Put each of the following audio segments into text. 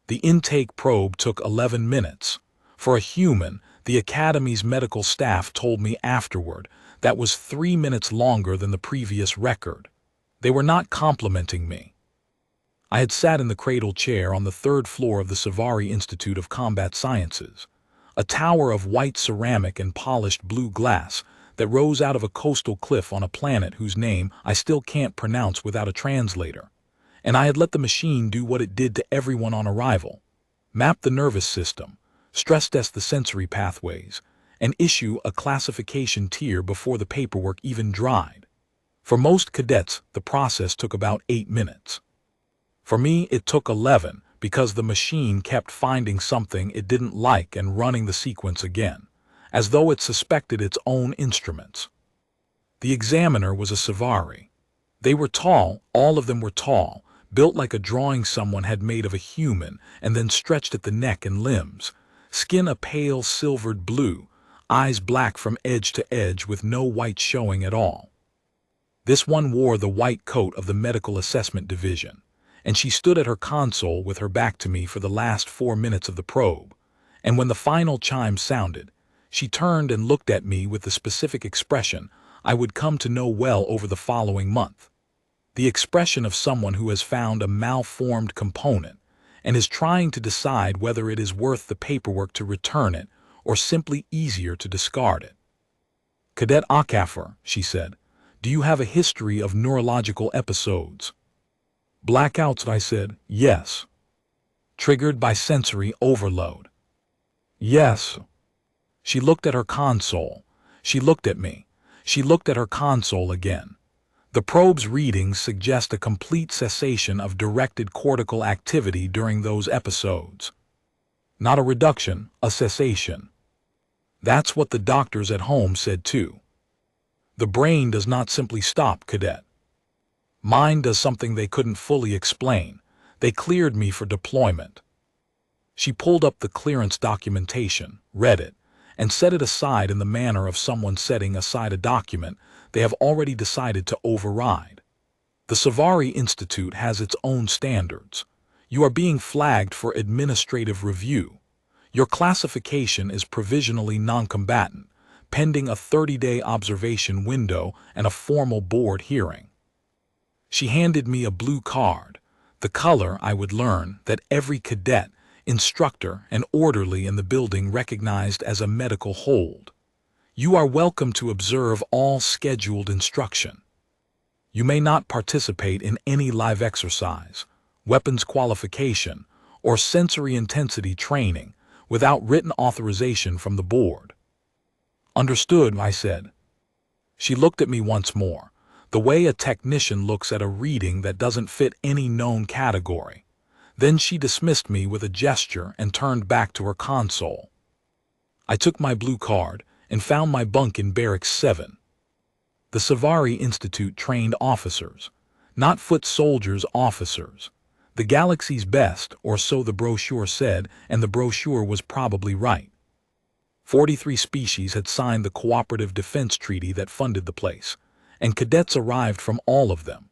The intake probe took 11 minutes. For a human, the Academy's medical staff told me afterward, that was 3 minutes longer than the previous record. They were not complimenting me. I had sat in the cradle chair on the 3rd floor of the Savari Institute of Combat Sciences, a tower of white ceramic and polished blue glass that rose out of a coastal cliff on a planet whose name I still can't pronounce without a translator. And I had let the machine do what it did to everyone on arrival: map the nervous system, stress test the sensory pathways, and issue a classification tier before the paperwork even dried. For most cadets, the process took about 8 minutes. For me, it took 11 because the machine kept finding something it didn't like and running the sequence again, as though it suspected its own instruments. The examiner was a Savari. They were tall, all of them were tall, built like a drawing someone had made of a human and then stretched at the neck and limbs, skin a pale silvered blue, eyes black from edge to edge with no white showing at all. This one wore the white coat of the Medical Assessment Division, and she stood at her console with her back to me for the last 4 minutes of the probe, and when the final chime sounded, she turned and looked at me with the specific expression I would come to know well over the following month. The expression of someone who has found a malformed component and is trying to decide whether it is worth the paperwork to return it or simply easier to discard it. "Cadet Akafer," she said, "do you have a history of neurological episodes?" "Blackouts," I said. "Yes." "Triggered by sensory overload?" "Yes." She looked at her console. She looked at me. She looked at her console again. The probe's readings suggest a complete cessation of directed cortical activity during those episodes. Not a reduction, a cessation. That's what the doctors at home said too. The brain does not simply stop, Cadet. Mine does something they couldn't fully explain. They cleared me for deployment. She pulled up the clearance documentation, read it, and set it aside in the manner of someone setting aside a document they have already decided to override. The Savari Institute has its own standards. You are being flagged for administrative review. Your classification is provisionally non-combatant, pending a 30-day observation window and a formal board hearing. She handed me a blue card, the color, I would learn, that every cadet, instructor, and orderly in the building recognized as a medical hold. You are welcome to observe all scheduled instruction. You may not participate in any live exercise, weapons qualification, or sensory intensity training without written authorization from the board. Understood, I said. She looked at me once more, the way a technician looks at a reading that doesn't fit any known category. Then she dismissed me with a gesture and turned back to her console. I took my blue card and found my bunk in Barracks 7. The Savari Institute trained officers, not foot soldiers, officers. The galaxy's best, or so the brochure said, and the brochure was probably right. 43 species had signed the Cooperative Defense Treaty that funded the place, and cadets arrived from all of them.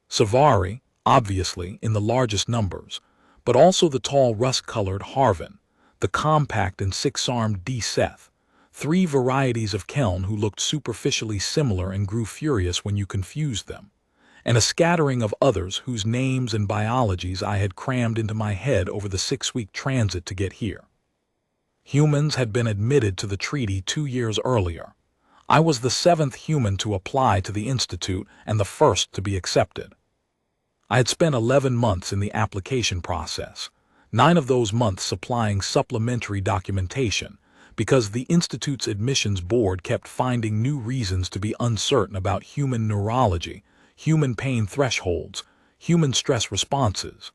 Savari, obviously, in the largest numbers, but also the tall rust-colored Harvin, the compact and six-armed D. Seth, 3 varieties of Keln who looked superficially similar and grew furious when you confused them, and a scattering of others whose names and biologies I had crammed into my head over the 6-week transit to get here. Humans had been admitted to the treaty 2 years earlier. I was the 7th human to apply to the Institute and the first to be accepted. I had spent 11 months in the application process, 9 of those months supplying supplementary documentation, because the Institute's admissions board kept finding new reasons to be uncertain about human neurology, human pain thresholds, human stress responses,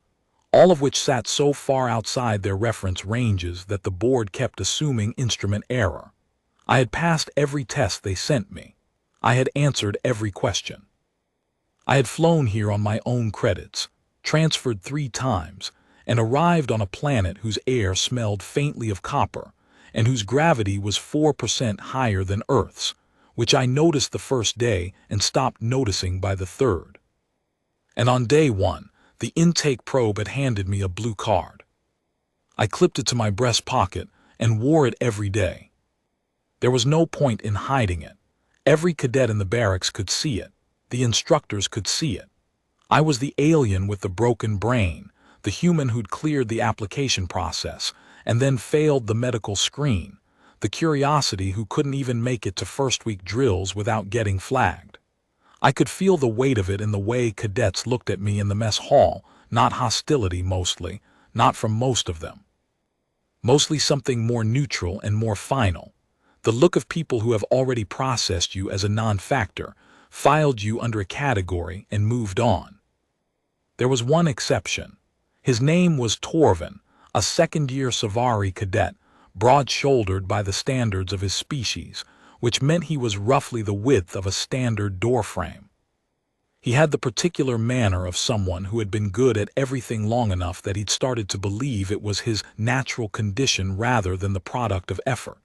all of which sat so far outside their reference ranges that the board kept assuming instrument error. I had passed every test they sent me. I had answered every question. I had flown here on my own credits, transferred 3 times, and arrived on a planet whose air smelled faintly of copper, and whose gravity was 4% higher than Earth's, which I noticed the first day and stopped noticing by the 3rd. And on day 1, the intake probe had handed me a blue card. I clipped it to my breast pocket and wore it every day. There was no point in hiding it. Every cadet in the barracks could see it. The instructors could see it. I was the alien with the broken brain, the human who'd cleared the application process and then failed the medical screen, the curiosity who couldn't even make it to first-week drills without getting flagged. I could feel the weight of it in the way cadets looked at me in the mess hall, not hostility mostly, not from most of them. Mostly something more neutral and more final. The look of people who have already processed you as a non-factor, filed you under a category, and moved on. There was one exception. His name was Torvin, a second-year Savari cadet, broad-shouldered by the standards of his species, which meant he was roughly the width of a standard doorframe. He had the particular manner of someone who had been good at everything long enough that he'd started to believe it was his natural condition rather than the product of effort.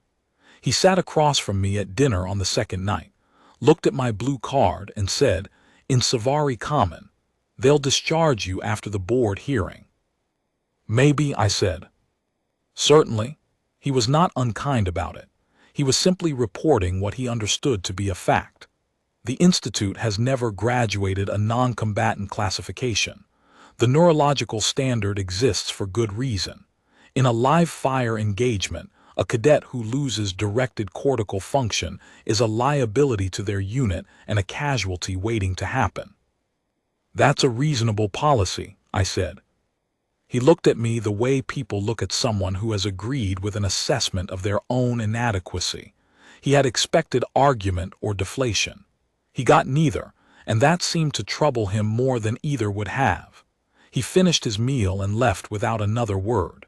He sat across from me at dinner on the second night, looked at my blue card and said, "In Savari Common, they'll discharge you after the board hearing." "Maybe," I said. Certainly. He was not unkind about it. He was simply reporting what he understood to be a fact. The Institute has never graduated a non-combatant classification. The neurological standard exists for good reason. In a live-fire engagement, a cadet who loses directed cortical function is a liability to their unit and a casualty waiting to happen. "That's a reasonable policy," I said. He looked at me the way people look at someone who has agreed with an assessment of their own inadequacy. He had expected argument or deflation. He got neither, and that seemed to trouble him more than either would have. He finished his meal and left without another word.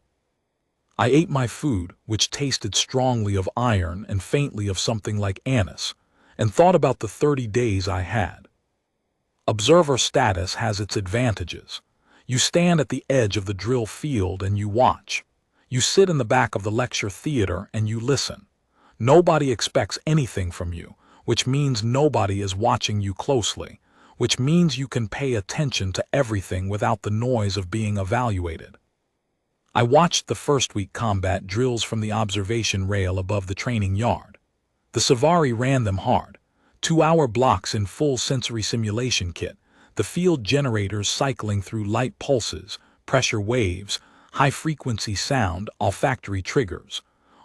I ate my food, which tasted strongly of iron and faintly of something like anise, and thought about the 30 days I had. Observer status has its advantages. You stand at the edge of the drill field and you watch. You sit in the back of the lecture theater and you listen. Nobody expects anything from you, which means nobody is watching you closely, which means you can pay attention to everything without the noise of being evaluated. I watched the first-week combat drills from the observation rail above the training yard. The Savari ran them hard, 2-hour blocks in full sensory simulation kit, the field generators cycling through light pulses, pressure waves, high-frequency sound, olfactory triggers,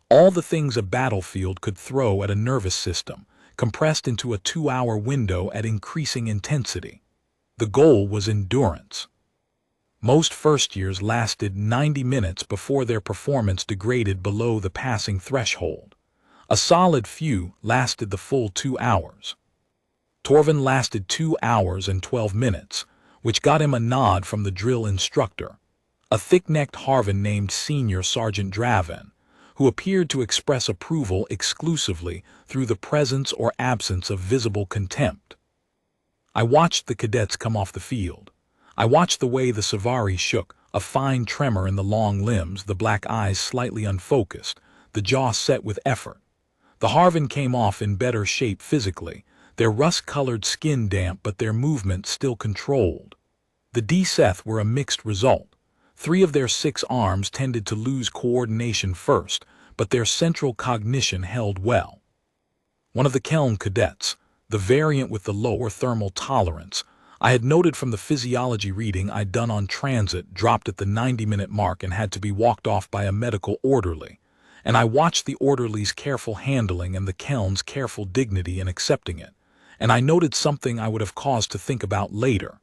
all the things a battlefield could throw at a nervous system, compressed into a 2-hour window at increasing intensity. The goal was endurance. Most first years lasted 90 minutes before their performance degraded below the passing threshold. A solid few lasted the full 2 hours. Torvin lasted 2 hours and 12 minutes, which got him a nod from the drill instructor, a thick-necked Harvan named Senior Sergeant Dravin, who appeared to express approval exclusively through the presence or absence of visible contempt. I watched the cadets come off the field. I watched the way the Savari shook, a fine tremor in the long limbs, the black eyes slightly unfocused, the jaw set with effort. The Harvan came off in better shape physically, their rust-colored skin damp but their movement still controlled. The D-Seth were a mixed result. 3 of their 6 arms tended to lose coordination first, but their central cognition held well. One of the Kelm cadets, the variant with the lower thermal tolerance, I had noted from the physiology reading I'd done on transit, dropped at the 90-minute mark and had to be walked off by a medical orderly, and I watched the orderly's careful handling and the Kelm's careful dignity in accepting it, and I noted something I would have cause to think about later.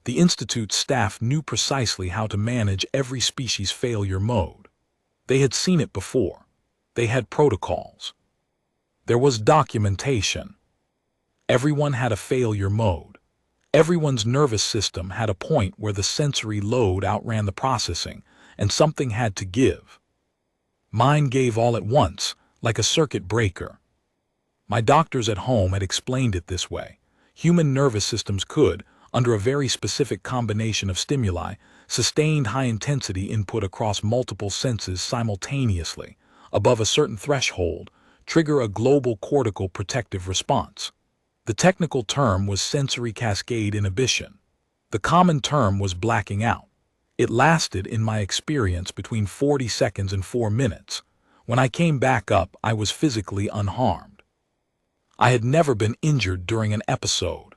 The Institute's staff knew precisely how to manage every species failure mode. They had seen it before. They had protocols. There was documentation. Everyone had a failure mode. Everyone's nervous system had a point where the sensory load outran the processing, and something had to give. Mine gave all at once, like a circuit breaker. My doctors at home had explained it this way. Human nervous systems could, under a very specific combination of stimuli, sustained high-intensity input across multiple senses simultaneously, above a certain threshold, trigger a global cortical protective response. The technical term was sensory cascade inhibition. The common term was blacking out. It lasted, in my experience, between 40 seconds and 4 minutes. When I came back up, I was physically unharmed. I had never been injured during an episode.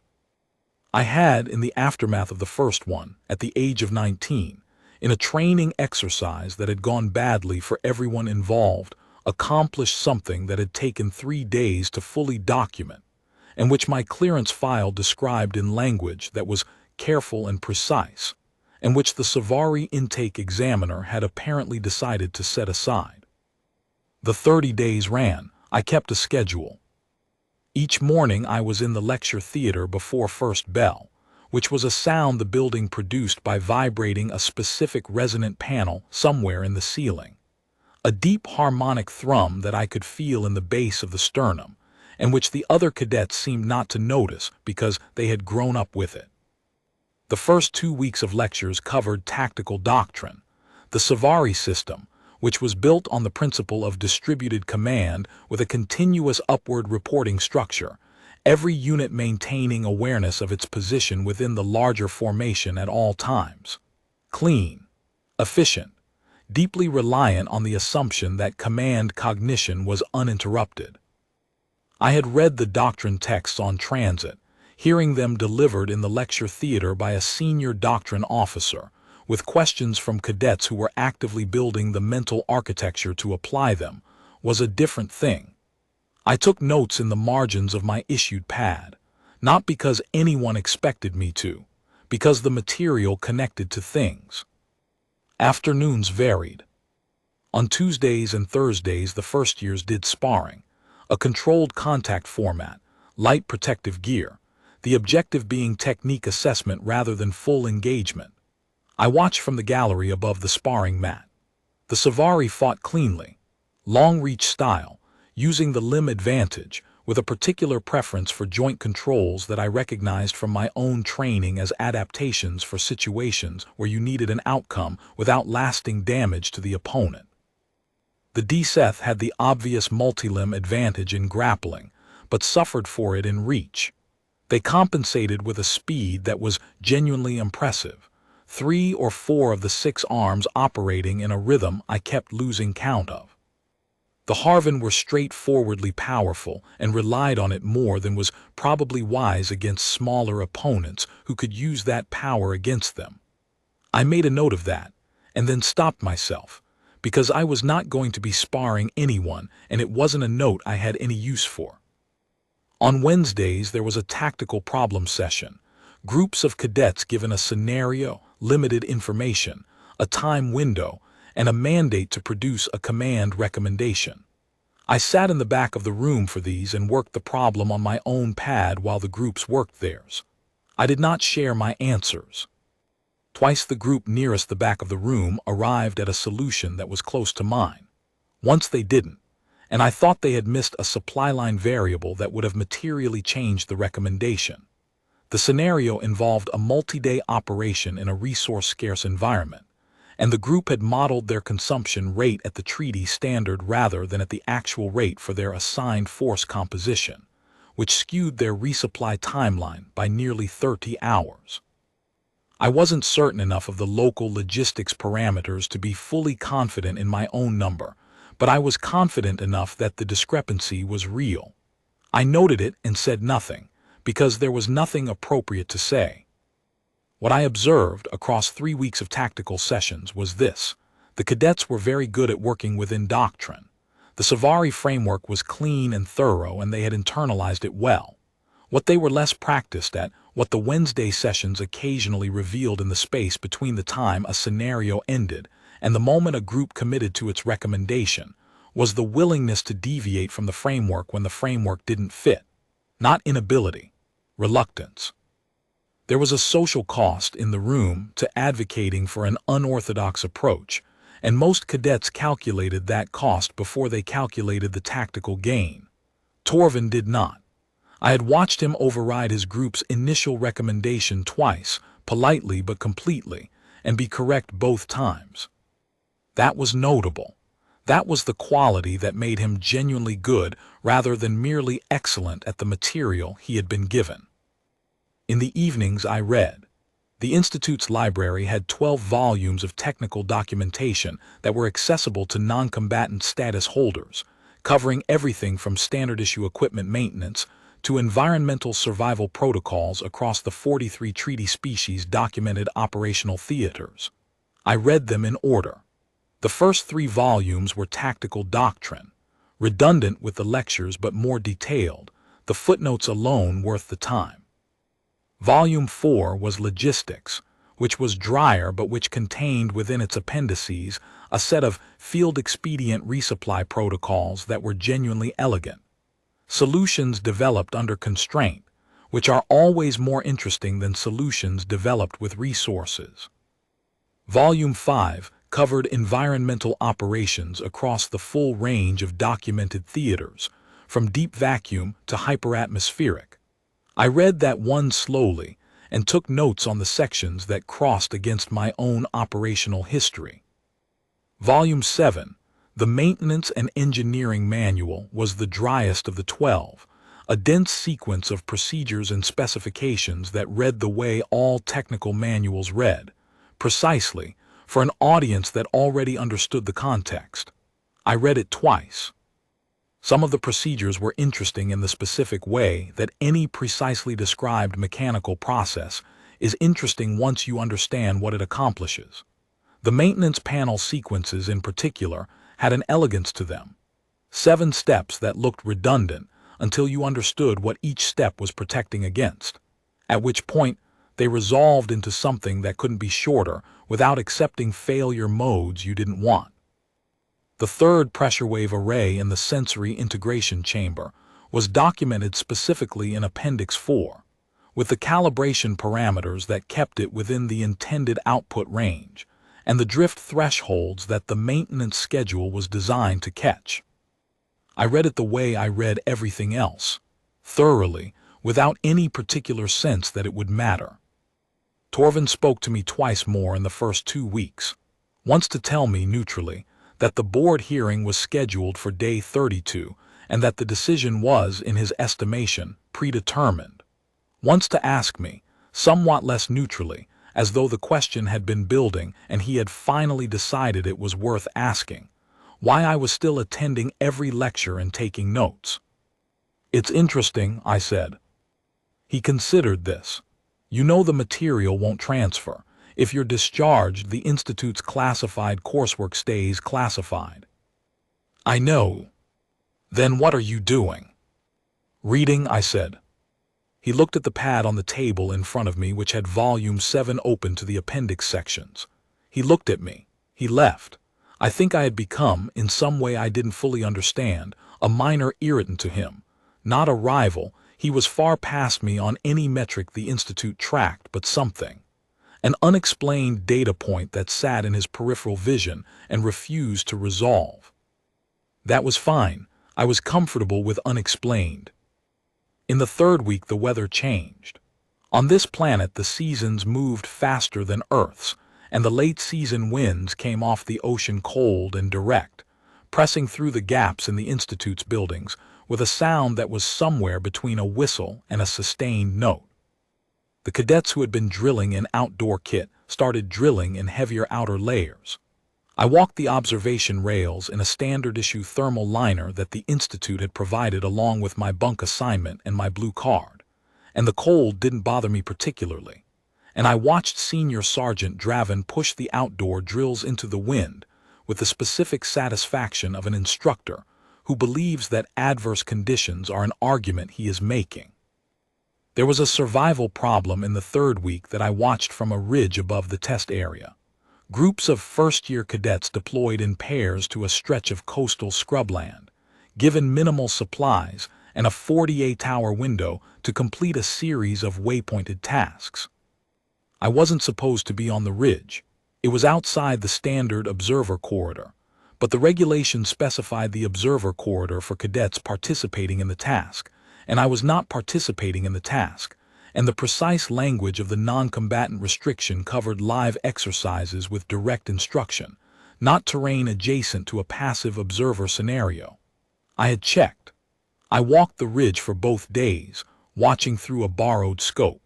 I had, in the aftermath of the first one, at the age of 19, in a training exercise that had gone badly for everyone involved, accomplished something that had taken 3 days to fully document, and which my clearance file described in language that was careful and precise, and which the Savari intake examiner had apparently decided to set aside. The 30 days ran. I kept a schedule. Each morning I was in the lecture theater before first bell, which was a sound the building produced by vibrating a specific resonant panel somewhere in the ceiling. A deep harmonic thrum that I could feel in the base of the sternum, and which the other cadets seemed not to notice because they had grown up with it. The first 2 weeks of lectures covered tactical doctrine, the Savari system, which was built on the principle of distributed command with a continuous upward reporting structure, every unit maintaining awareness of its position within the larger formation at all times. Clean, efficient, deeply reliant on the assumption that command cognition was uninterrupted. I had read the doctrine texts on transit, hearing them delivered in the lecture theater by a senior doctrine officer, with questions from cadets who were actively building the mental architecture to apply them, was a different thing. I took notes in the margins of my issued pad, not because anyone expected me to, because the material connected to things. Afternoons varied. On Tuesdays and Thursdays the first years did sparring, a controlled contact format, light protective gear, the objective being technique assessment rather than full engagement. I watched from the gallery above the sparring mat. The Savari fought cleanly, long-reach style, using the limb advantage, with a particular preference for joint controls that I recognized from my own training as adaptations for situations where you needed an outcome without lasting damage to the opponent. The D-Seth had the obvious multi-limb advantage in grappling, but suffered for it in reach. They compensated with a speed that was genuinely impressive, 3 or 4 of the 6 arms operating in a rhythm I kept losing count of. The Harvan were straightforwardly powerful and relied on it more than was probably wise against smaller opponents who could use that power against them. I made a note of that, and then stopped myself, because I was not going to be sparring anyone and it wasn't a note I had any use for. On Wednesdays there was a tactical problem session, groups of cadets given a scenario, limited information, a time window, and a mandate to produce a command recommendation. I sat in the back of the room for these and worked the problem on my own pad while the groups worked theirs. I did not share my answers. Twice the group nearest the back of the room arrived at a solution that was close to mine. Once they didn't, and I thought they had missed a supply line variable that would have materially changed the recommendation. The scenario involved a multi-day operation in a resource-scarce environment, and the group had modeled their consumption rate at the treaty standard rather than at the actual rate for their assigned force composition, which skewed their resupply timeline by nearly 30 hours. I wasn't certain enough of the local logistics parameters to be fully confident in my own number, but I was confident enough that the discrepancy was real. I noted it and said nothing, because there was nothing appropriate to say. What I observed across 3 weeks of tactical sessions was this: the cadets were very good at working within doctrine. The Savari framework was clean and thorough, and they had internalized it well. What they were less practiced at, what the Wednesday sessions occasionally revealed in the space between the time a scenario ended and the moment a group committed to its recommendation, was the willingness to deviate from the framework when the framework didn't fit. Not inability, reluctance. There was a social cost in the room to advocating for an unorthodox approach, and most cadets calculated that cost before they calculated the tactical gain. Torvin did not. I had watched him override his group's initial recommendation twice, politely but completely, and be correct both times. That was notable. That was the quality that made him genuinely good rather than merely excellent at the material he had been given. In the evenings I read. The Institute's library had 12 volumes of technical documentation that were accessible to non-combatant status holders, covering everything from standard-issue equipment maintenance to environmental survival protocols across the 43 treaty species documented operational theaters. I read them in order. The first 3 volumes were tactical doctrine, redundant with the lectures but more detailed, the footnotes alone worth the time. Volume 4 was logistics, which was drier but which contained within its appendices a set of field-expedient resupply protocols that were genuinely elegant. Solutions developed under constraint, which are always more interesting than solutions developed with resources. Volume 5 covered environmental operations across the full range of documented theaters, from deep vacuum to hyperatmospheric. I read that one slowly and took notes on the sections that crossed against my own operational history. Volume 7, the Maintenance and Engineering Manual, was the driest of the 12, a dense sequence of procedures and specifications that read the way all technical manuals read, precisely, for an audience that already understood the context. I read it twice. Some of the procedures were interesting in the specific way that any precisely described mechanical process is interesting once you understand what it accomplishes. The maintenance panel sequences in particular had an elegance to them. 7 steps that looked redundant until you understood what each step was protecting against, at which point they resolved into something that couldn't be shorter without accepting failure modes you didn't want. The third pressure wave array in the sensory integration chamber was documented specifically in Appendix 4, with the calibration parameters that kept it within the intended output range, and the drift thresholds that the maintenance schedule was designed to catch. I read it the way I read everything else, thoroughly, without any particular sense that it would matter. Torvin spoke to me twice more in the first 2 weeks, once to tell me neutrally that the board hearing was scheduled for day 32 and that the decision was, in his estimation, predetermined. Once to ask me, somewhat less neutrally, as though the question had been building and he had finally decided it was worth asking, why I was still attending every lecture and taking notes. "It's interesting," I said. He considered this. "You know the material won't transfer. If you're discharged, the Institute's classified coursework stays classified." "I know." "Then what are you doing?" "Reading," I said. He looked at the pad on the table in front of me, which had Volume 7 open to the appendix sections. He looked at me. He left. I think I had become, in some way I didn't fully understand, a minor irritant to him. Not a rival. He was far past me on any metric the Institute tracked, but something. An unexplained data point that sat in his peripheral vision and refused to resolve. That was fine. I was comfortable with unexplained. In the 3rd week, the weather changed. On this planet, the seasons moved faster than Earth's, and the late-season winds came off the ocean cold and direct, pressing through the gaps in the Institute's buildings with a sound that was somewhere between a whistle and a sustained note. The cadets who had been drilling in outdoor kit started drilling in heavier outer layers. I walked the observation rails in a standard-issue thermal liner that the Institute had provided along with my bunk assignment and my blue card, and the cold didn't bother me particularly, and I watched Senior Sergeant Draven push the outdoor drills into the wind with the specific satisfaction of an instructor who believes that adverse conditions are an argument he is making. There was a survival problem in the 3rd week that I watched from a ridge above the test area. Groups of first-year cadets deployed in pairs to a stretch of coastal scrubland, given minimal supplies and a 48-hour window to complete a series of waypointed tasks. I wasn't supposed to be on the ridge. It was outside the standard observer corridor, but the regulations specified the observer corridor for cadets participating in the task, and I was not participating in the task, and the precise language of the non-combatant restriction covered live exercises with direct instruction, not terrain adjacent to a passive observer scenario. I had checked. I walked the ridge for both days, watching through a borrowed scope.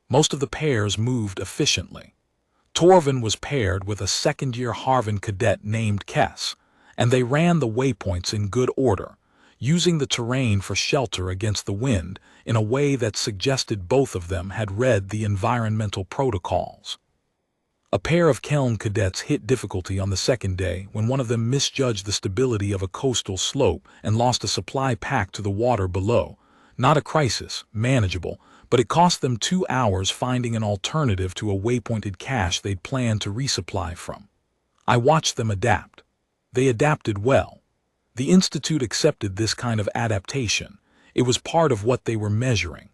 Most of the pairs moved efficiently. Torvin was paired with a second-year Harvard cadet named Kess, and they ran the waypoints in good order, using the terrain for shelter against the wind in a way that suggested both of them had read the environmental protocols. A pair of Kelm cadets hit difficulty on the second day when one of them misjudged the stability of a coastal slope and lost a supply pack to the water below. Not a crisis, manageable, but it cost them 2 hours finding an alternative to a waypointed cache they'd planned to resupply from. I watched them adapt. They adapted well. The Institute accepted this kind of adaptation. It was part of what they were measuring.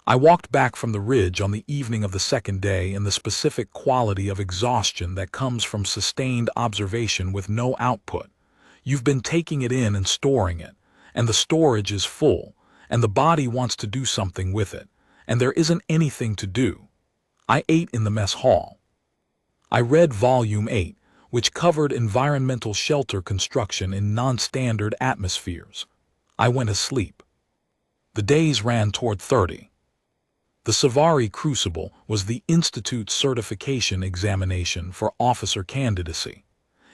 I walked back from the ridge on the evening of the second day in the specific quality of exhaustion that comes from sustained observation with no output. You've been taking it in and storing it, and the storage is full, and the body wants to do something with it, and there isn't anything to do. I ate in the mess hall. I read Volume 8, which covered environmental shelter construction in non-standard atmospheres. I went asleep. The days ran toward 30. The Savari Crucible was the Institute's certification examination for officer candidacy.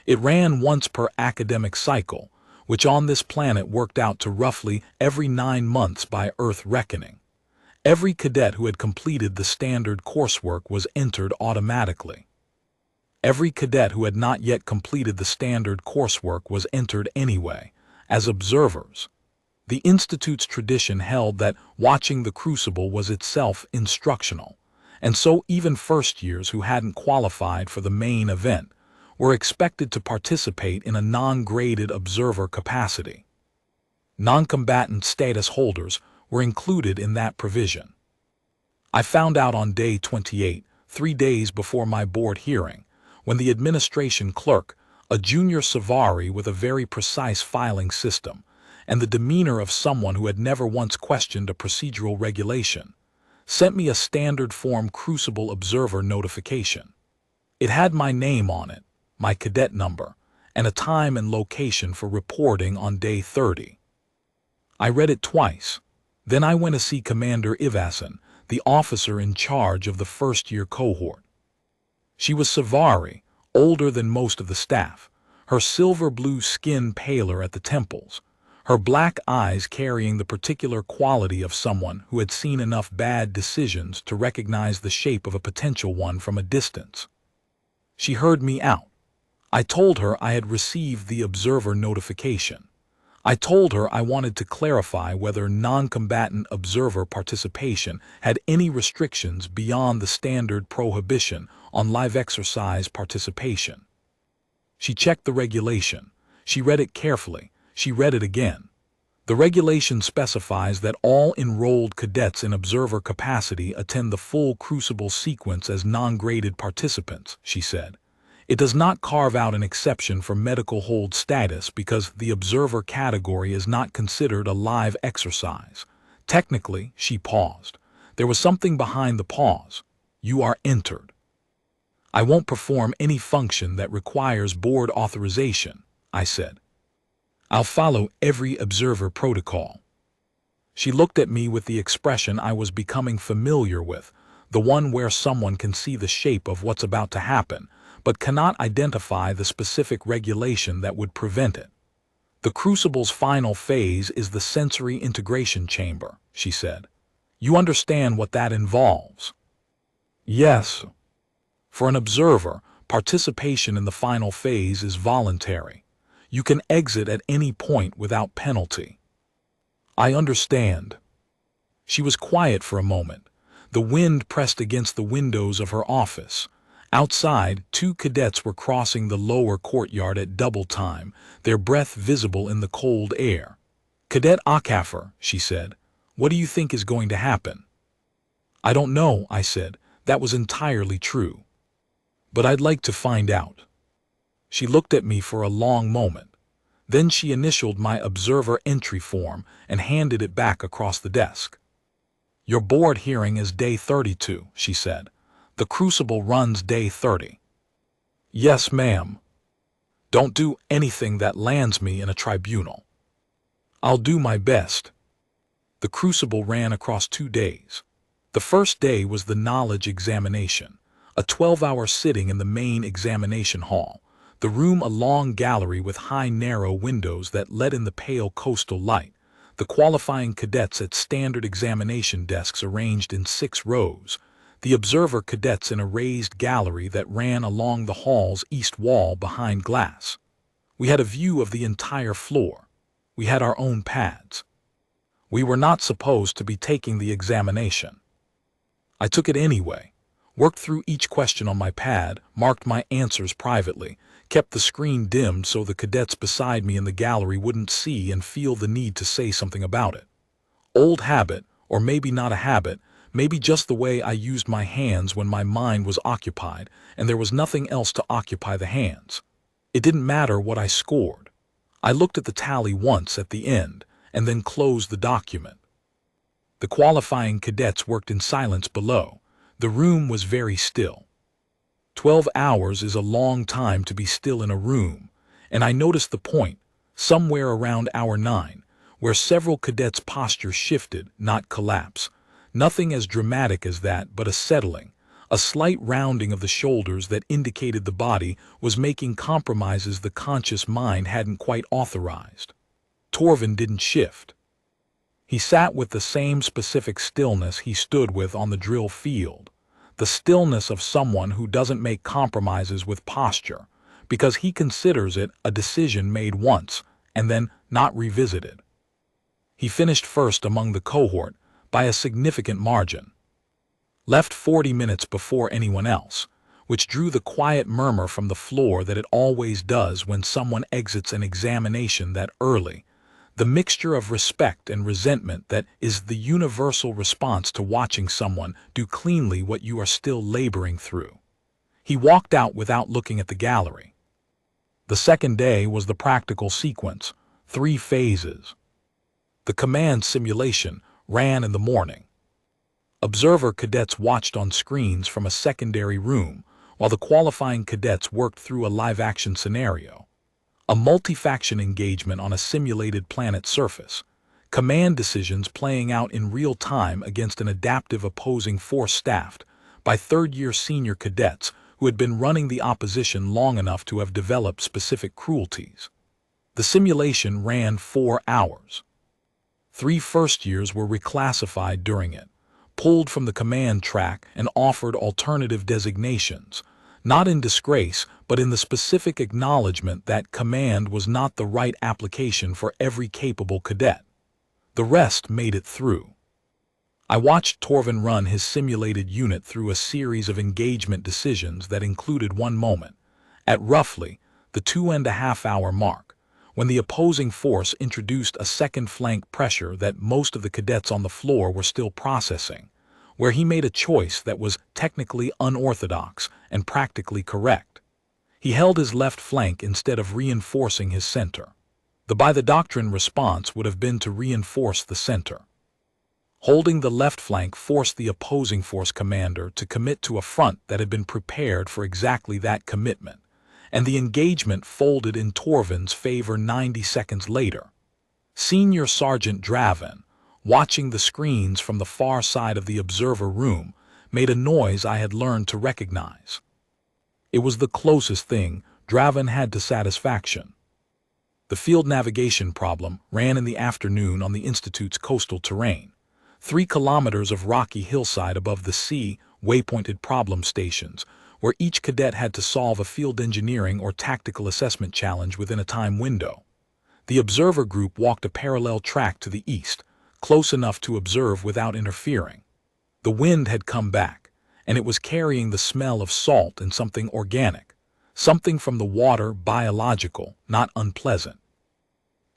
It ran once per academic cycle, which on this planet worked out to roughly every 9 months by Earth reckoning. Every cadet who had completed the standard coursework was entered automatically. Every cadet who had not yet completed the standard coursework was entered anyway, as observers. The Institute's tradition held that watching the Crucible was itself instructional, and so even first-years who hadn't qualified for the main event were expected to participate in a non-graded observer capacity. Non-combatant status holders were included in that provision. I found out on day 28, 3 days before my board hearing, when the administration clerk, a junior Savari with a very precise filing system, and the demeanor of someone who had never once questioned a procedural regulation, sent me a standard form Crucible observer notification. It had my name on it, my cadet number, and a time and location for reporting on day 30. I read it twice. Then I went to see Commander Ivason, the officer in charge of the first-year cohort. She was Savari, older than most of the staff, her silver-blue skin paler at the temples, her black eyes carrying the particular quality of someone who had seen enough bad decisions to recognize the shape of a potential one from a distance. She heard me out. I told her I had received the observer notification. I told her I wanted to clarify whether non-combatant observer participation had any restrictions beyond the standard prohibition on live exercise participation. She checked the regulation. She read it carefully. She read it again. The regulation specifies that all enrolled cadets in observer capacity attend the full Crucible sequence as non-graded participants, she said. It does not carve out an exception for medical hold status because the observer category is not considered a live exercise. Technically, she paused. There was something behind the pause. You are entered. I won't perform any function that requires board authorization, I said. I'll follow every observer protocol. She looked at me with the expression I was becoming familiar with, the one where someone can see the shape of what's about to happen, but cannot identify the specific regulation that would prevent it. The Crucible's final phase is the sensory integration chamber, she said. You understand what that involves? Yes. For an observer, participation in the final phase is voluntary. You can exit at any point without penalty. I understand. She was quiet for a moment. The wind pressed against the windows of her office. Outside, 2 cadets were crossing the lower courtyard at double time, their breath visible in the cold air. Cadet Akafer, she said, what do you think is going to happen? I don't know, I said. That was entirely true. But I'd like to find out. She looked at me for a long moment. Then she initialed my observer entry form and handed it back across the desk. Your board hearing is day 32, she said. The Crucible runs day 30. Yes, ma'am. Don't do anything that lands me in a tribunal. I'll do my best. The Crucible ran across 2 days. The first day was the knowledge examination, a 12-hour sitting in the main examination hall, the room a long gallery with high narrow windows that let in the pale coastal light, the qualifying cadets at standard examination desks arranged in 6 rows, the observer cadets in a raised gallery that ran along the hall's east wall behind glass. We had a view of the entire floor. We had our own pads. We were not supposed to be taking the examination. I took it anyway, worked through each question on my pad, marked my answers privately, kept the screen dimmed so the cadets beside me in the gallery wouldn't see and feel the need to say something about it. Old habit, or maybe not a habit, maybe just the way I used my hands when my mind was occupied and there was nothing else to occupy the hands. It didn't matter what I scored. I looked at the tally once at the end and then closed the document. The qualifying cadets worked in silence below. The room was very still. 12 hours is a long time to be still in a room, and I noticed the point, somewhere around hour 9, where several cadets' posture shifted, not collapse. Nothing as dramatic as that, but a settling, a slight rounding of the shoulders that indicated the body was making compromises the conscious mind hadn't quite authorized. Torvin didn't shift. He sat with the same specific stillness he stood with on the drill field, the stillness of someone who doesn't make compromises with posture, because he considers it a decision made once and then not revisited. He finished first among the cohort by a significant margin. Left 40 minutes before anyone else, which drew the quiet murmur from the floor that it always does when someone exits an examination that early, the mixture of respect and resentment that is the universal response to watching someone do cleanly what you are still laboring through. He walked out without looking at the gallery. The second day was the practical sequence, 3 phases. The command simulation ran in the morning. Observer cadets watched on screens from a secondary room, while the qualifying cadets worked through a live-action scenario. A multi-faction engagement on a simulated planet surface. Command decisions playing out in real time against an adaptive opposing force staffed by third-year senior cadets who had been running the opposition long enough to have developed specific cruelties. The simulation ran 4 hours. 3 first-years were reclassified during it, pulled from the command track and offered alternative designations, not in disgrace, but in the specific acknowledgement that command was not the right application for every capable cadet. The rest made it through. I watched Torvin run his simulated unit through a series of engagement decisions that included one moment, at roughly the 2.5-hour mark, when the opposing force introduced a second flank pressure that most of the cadets on the floor were still processing, where he made a choice that was technically unorthodox and practically correct. He held his left flank instead of reinforcing his center. The by-the-doctrine response would have been to reinforce the center. Holding the left flank forced the opposing force commander to commit to a front that had been prepared for exactly that commitment, and the engagement folded in Torvin's favor 90 seconds later. Senior Sergeant Dravin, watching the screens from the far side of the observer room, made a noise I had learned to recognize. It was the closest thing Dravin had to satisfaction. The field navigation problem ran in the afternoon on the Institute's coastal terrain. 3 kilometers of rocky hillside above the sea, waypointed problem stations, where each cadet had to solve a field engineering or tactical assessment challenge within a time window. The observer group walked a parallel track to the east, close enough to observe without interfering. The wind had come back, and it was carrying the smell of salt and something organic, something from the water, biological, not unpleasant.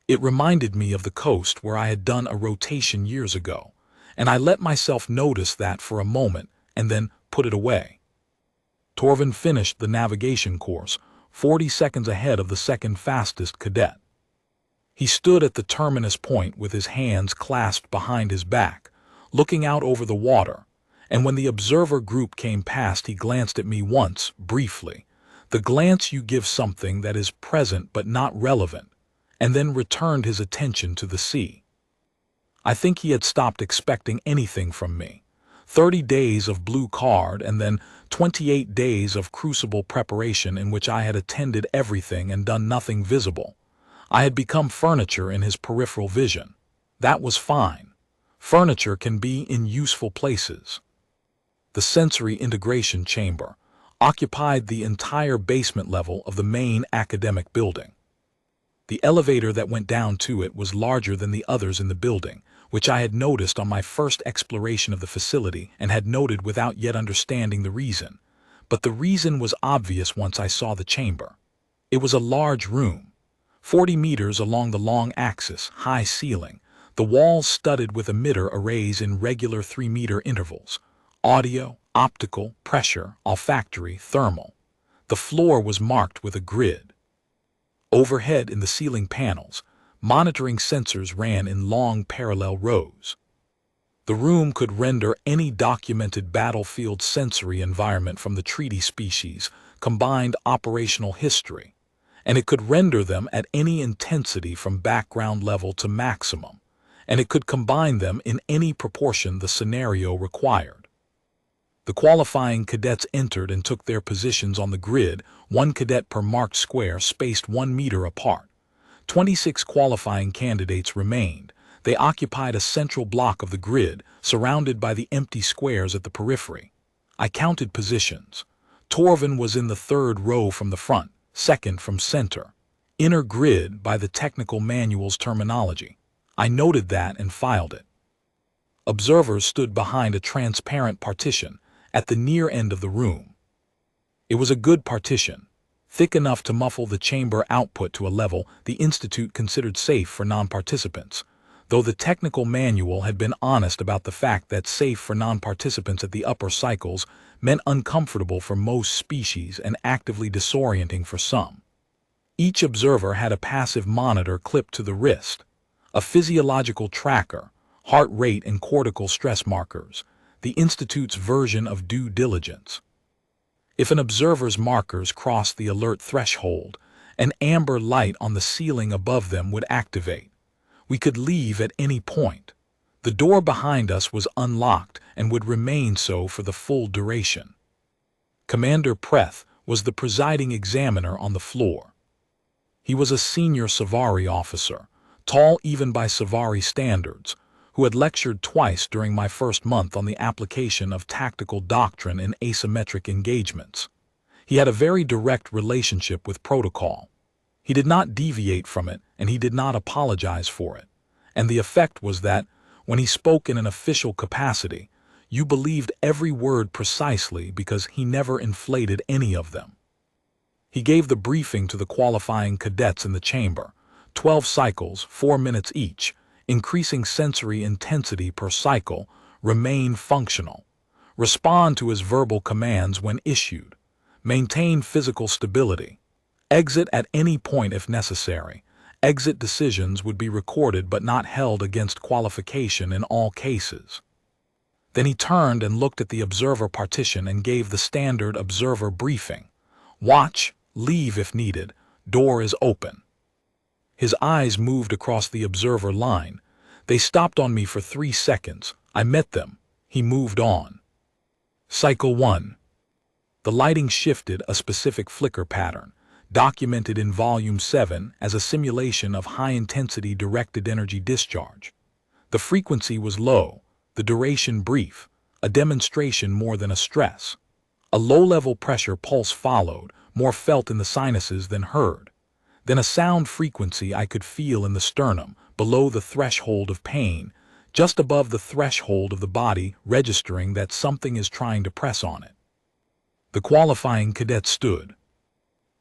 It reminded me of the coast where I had done a rotation years ago, and I let myself notice that for a moment and then put it away. Torvin finished the navigation course 40 seconds ahead of the second fastest cadet. He stood at the terminus point with his hands clasped behind his back, looking out over the water, and when the observer group came past he glanced at me once, briefly, the glance you give something that is present but not relevant, and then returned his attention to the sea. I think he had stopped expecting anything from me, 30 days of blue card, and then 28 days of Crucible preparation in which I had attended everything and done nothing visible. I had become furniture in his peripheral vision. That was fine. Furniture can be in useful places. The sensory integration chamber occupied the entire basement level of the main academic building. The elevator that went down to it was larger than the others in the building, which I had noticed on my first exploration of the facility and had noted without yet understanding the reason. But the reason was obvious once I saw the chamber. It was a large room, 40 meters along the long axis, high ceiling, the walls studded with emitter arrays in regular 3-meter intervals, audio, optical, pressure, olfactory, thermal. The floor was marked with a grid. Overhead in the ceiling panels, monitoring sensors ran in long parallel rows. The room could render any documented battlefield sensory environment from the treaty species, combined operational history, and it could render them at any intensity from background level to maximum, and it could combine them in any proportion the scenario required. The qualifying cadets entered and took their positions on the grid, 1 cadet per marked square spaced 1 meter apart. 26 qualifying candidates remained. They occupied a central block of the grid, surrounded by the empty squares at the periphery. I counted positions. Torvin was in the 3rd row from the front, 2nd from center. Inner grid by the technical manual's terminology. I noted that and filed it. Observers stood behind a transparent partition at the near end of the room. It was a good partition, thick enough to muffle the chamber output to a level the Institute considered safe for non-participants, though the technical manual had been honest about the fact that safe for non-participants at the upper cycles meant uncomfortable for most species and actively disorienting for some. Each observer had a passive monitor clipped to the wrist, a physiological tracker, heart rate and cortical stress markers, the Institute's version of due diligence. If an observer's markers crossed the alert threshold, an amber light on the ceiling above them would activate. We could leave at any point. The door behind us was unlocked and would remain so for the full duration. Commander Preth was the presiding examiner on the floor. He was a senior Savari officer, tall even by Savari standards, who had lectured twice during my first month on the application of tactical doctrine in asymmetric engagements. He had a very direct relationship with protocol. He did not deviate from it, and he did not apologize for it. And the effect was that, when he spoke in an official capacity, you believed every word precisely because he never inflated any of them. He gave the briefing to the qualifying cadets in the chamber, 12 cycles, 4 minutes each, increasing sensory intensity per cycle, remain functional, respond to his verbal commands when issued, maintain physical stability, exit at any point if necessary. Exit decisions would be recorded but not held against qualification in all cases. Then he turned and looked at the observer partition and gave the standard observer briefing. Watch, leave if needed, door is open. His eyes moved across the observer line. They stopped on me for 3 seconds. I met them. He moved on. Cycle 1. The lighting shifted a specific flicker pattern, documented in Volume 7 as a simulation of high-intensity directed energy discharge. The frequency was low, the duration brief, a demonstration more than a stress. A low-level pressure pulse followed, more felt in the sinuses than heard. Then a sound frequency I could feel in the sternum, below the threshold of pain, just above the threshold of the body, registering that something is trying to press on it. The qualifying cadets stood.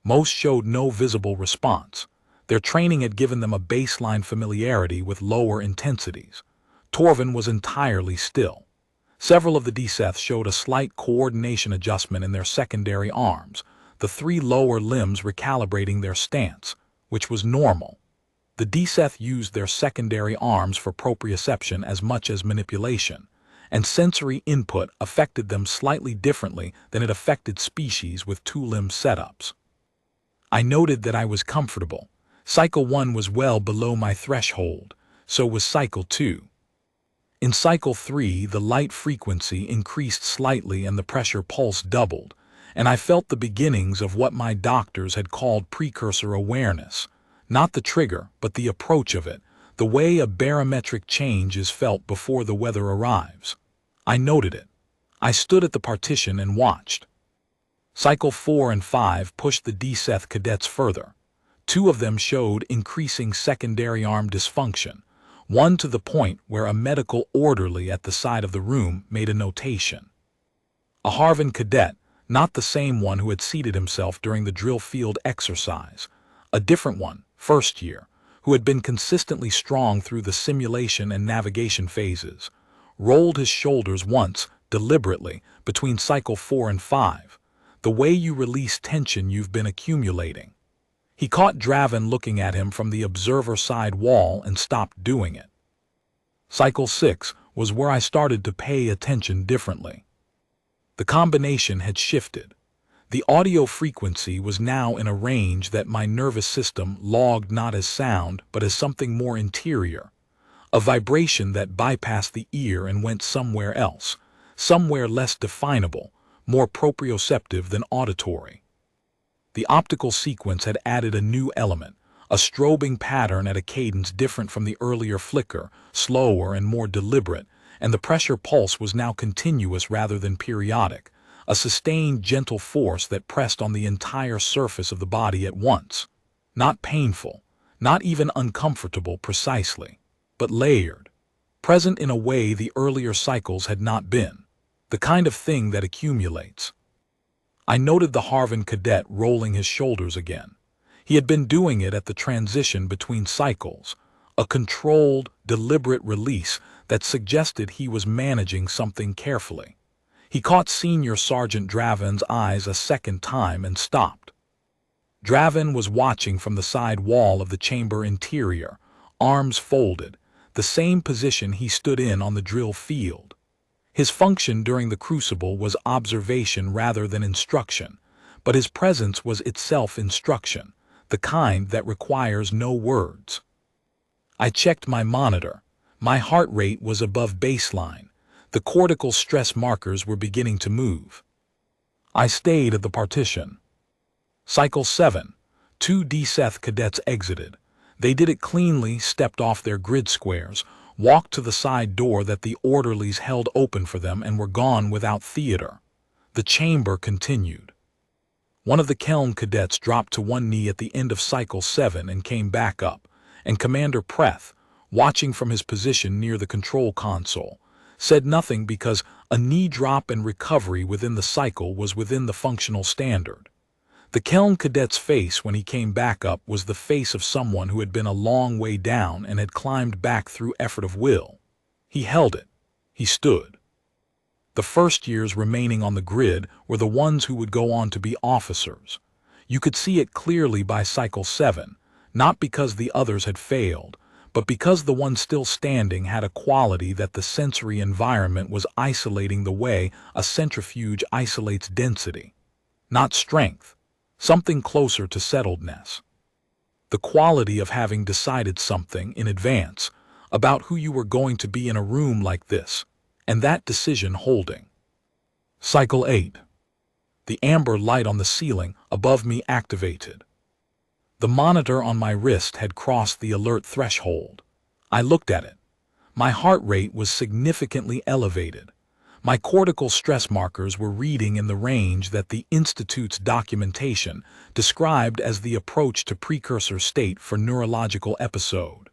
Most showed no visible response. Their training had given them a baseline familiarity with lower intensities. Torvin was entirely still. Several of the DSETs showed a slight coordination adjustment in their secondary arms, the 3 lower limbs recalibrating their stance, which was normal. The DSET used their secondary arms for proprioception as much as manipulation, and sensory input affected them slightly differently than it affected species with 2-limb setups. I noted that I was comfortable. Cycle 1 was well below my threshold, so was Cycle 2. In cycle 3, the light frequency increased slightly and the pressure pulse doubled, and I felt the beginnings of what my doctors had called precursor awareness. Not the trigger, but the approach of it, the way a barometric change is felt before the weather arrives. I noted it. I stood at the partition and watched. Cycle 4 and 5 pushed the defect cadets further. 2 of them showed increasing secondary arm dysfunction, one to the point where a medical orderly at the side of the room made a notation. A Harvard cadet, not the same one who had seated himself during the drill field exercise, a different one, first year, who had been consistently strong through the simulation and navigation phases, rolled his shoulders once, deliberately, between cycle 4 and 5, the way you release tension you've been accumulating. He caught Draven looking at him from the observer side wall and stopped doing it. Cycle 6 was where I started to pay attention differently. The combination had shifted. The audio frequency was now in a range that my nervous system logged not as sound but as something more interior, a vibration that bypassed the ear and went somewhere else, somewhere less definable, more proprioceptive than auditory. The optical sequence had added a new element, a strobing pattern at a cadence different from the earlier flicker, slower and more deliberate, and the pressure pulse was now continuous rather than periodic, a sustained gentle force that pressed on the entire surface of the body at once. Not painful, not even uncomfortable precisely, but layered, present in a way the earlier cycles had not been, the kind of thing that accumulates. I noted the Harvard cadet rolling his shoulders again. He had been doing it at the transition between cycles, a controlled, deliberate release that suggested he was managing something carefully. He caught Senior Sergeant Draven's eyes a second time and stopped. Draven was watching from the side wall of the chamber interior, arms folded, the same position he stood in on the drill field. His function during the Crucible was observation rather than instruction, but his presence was itself instruction, the kind that requires no words. I checked my monitor. My heart rate was above baseline. The cortical stress markers were beginning to move. I stayed at the partition. Cycle 7. 2 defect cadets exited. They did it cleanly, stepped off their grid squares, walked to the side door that the orderlies held open for them, and were gone without theater. The chamber continued. One of the Kelm cadets dropped to one knee at the end of cycle 7 and came back up, and Commander Preth, watching from his position near the control console, said nothing because a knee drop and recovery within the cycle was within the functional standard. The Kelm cadet's face when he came back up was the face of someone who had been a long way down and had climbed back through effort of will. He held it. He stood. The first years remaining on the grid were the ones who would go on to be officers. You could see it clearly by cycle 7, not because the others had failed, but because the one still standing had a quality that the sensory environment was isolating the way a centrifuge isolates density. Not strength. Something closer to settledness. The quality of having decided something in advance about who you were going to be in a room like this, and that decision holding. Cycle 8. The amber light on the ceiling above me activated. The monitor on my wrist had crossed the alert threshold. I looked at it. My heart rate was significantly elevated. My cortical stress markers were reading in the range that the Institute's documentation described as the approach to precursor state for neurological episode.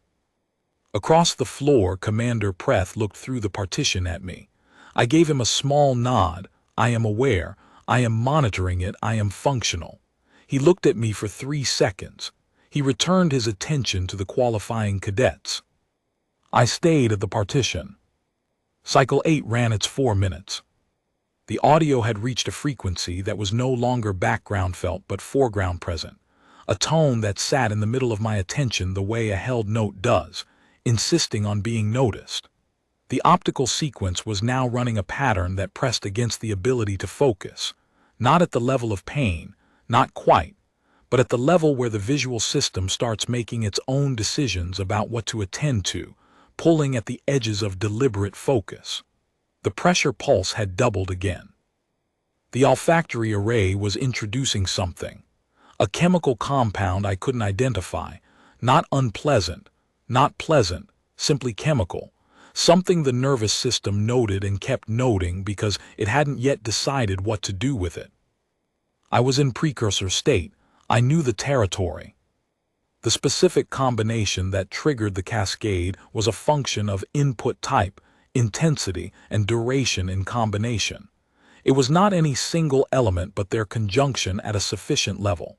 Across the floor, Commander Preth looked through the partition at me. I gave him a small nod. I am aware. I am monitoring it. I am functional. He looked at me for 3 seconds. He returned his attention to the qualifying cadets. I stayed at the partition. Cycle 8 ran its 4 minutes. The audio had reached a frequency that was no longer background felt but foreground present, a tone that sat in the middle of my attention the way a held note does, insisting on being noticed. The optical sequence was now running a pattern that pressed against the ability to focus, not at the level of pain, not quite, but at the level where the visual system starts making its own decisions about what to attend to, pulling at the edges of deliberate focus. The pressure pulse had doubled again. The olfactory array was introducing something. A chemical compound I couldn't identify, not unpleasant, not pleasant, simply chemical. Something the nervous system noted and kept noting because it hadn't yet decided what to do with it. I was in precursor state. I knew the territory. The specific combination that triggered the cascade was a function of input type, intensity, and duration in combination. It was not any single element but their conjunction at a sufficient level.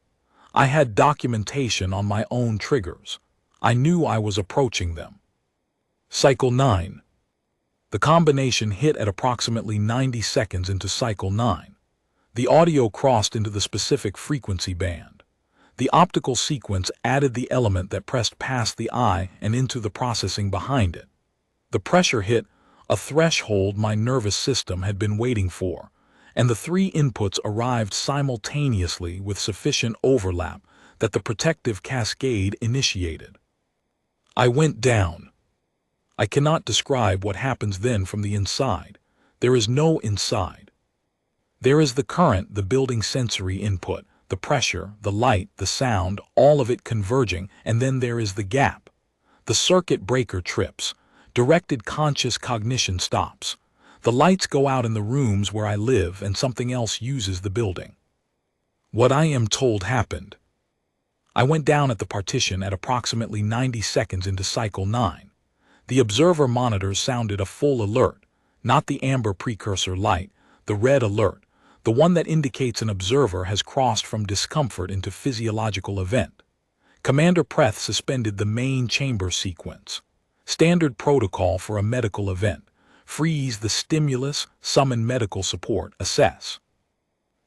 I had documentation on my own triggers. I knew I was approaching them. Cycle 9. The combination hit at approximately 90 seconds into cycle 9. The audio crossed into the specific frequency band. The optical sequence added the element that pressed past the eye and into the processing behind it. The pressure hit a threshold my nervous system had been waiting for, and the three inputs arrived simultaneously with sufficient overlap that the protective cascade initiated. I went down. I cannot describe what happens then from the inside. There is no inside. There is the current, the building sensory input, the pressure, the light, the sound, all of it converging, and then there is the gap. The circuit breaker trips. Directed conscious cognition stops. The lights go out in the rooms where I live and something else uses the building. What I am told happened. I went down at the partition at approximately 90 seconds into cycle 9. The observer monitors sounded a full alert, not the amber precursor light, the red alert, the one that indicates an observer has crossed from discomfort into physiological event. Commander Preth suspended the main chamber sequence. Standard protocol for a medical event. Freeze the stimulus, summon medical support, assess.